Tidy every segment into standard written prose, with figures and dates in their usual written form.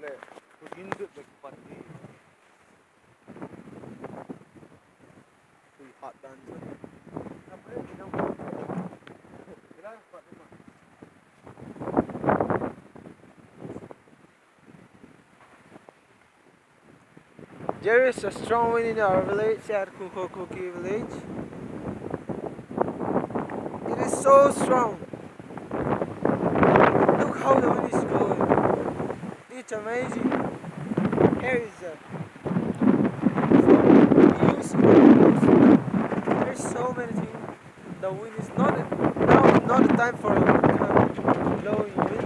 원래 인도 맥반디 그 핫단전 There is a strong wind in our village at Khunkho village. It is so strong. Look how the wind is blowing. It's amazing. Here is a there's so many things. The wind is not now not the time for blowing wind.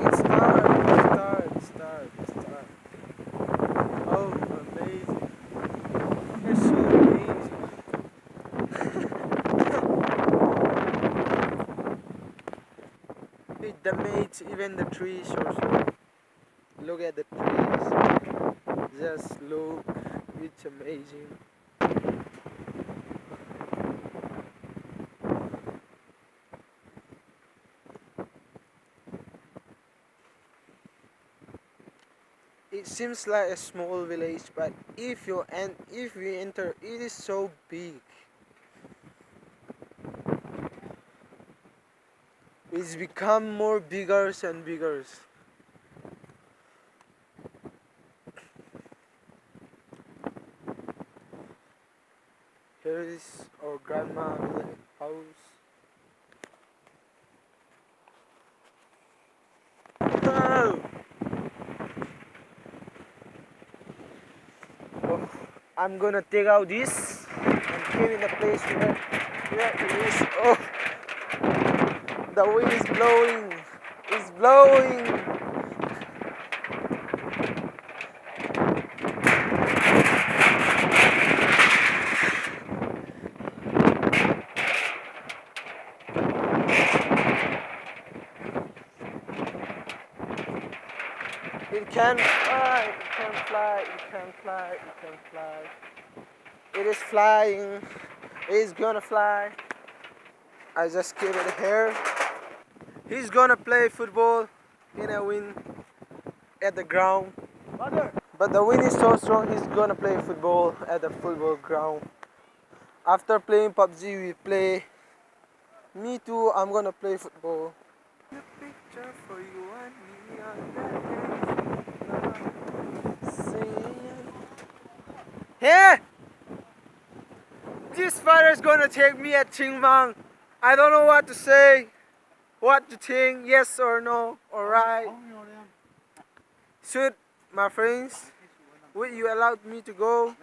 It's start. Oh, amazing. It's so amazing. It damages even the trees also. Look at the trees. Just look. It's amazing. It seems like a small village, but if we enter, it is so big. It's become more bigger and bigger. Here is our grandma house. Oh! Oh, I'm gonna take out this and keep in the place where it is. Oh, the wind is blowing. It's blowing. It can fly. It can fly. It can fly. It can fly. It is flying. It is gonna fly. I just keep it here. He's gonna play football in a wind at the ground. But the wind is so strong, he's gonna play football at the football ground. After playing PUBG, we play. Me too, I'm gonna play football. A picture for you and me on hey! This father's gonna take me at Chingmang. I don't know what to say. What to think, yes or no, alright. Should my friends, would you allow me to go?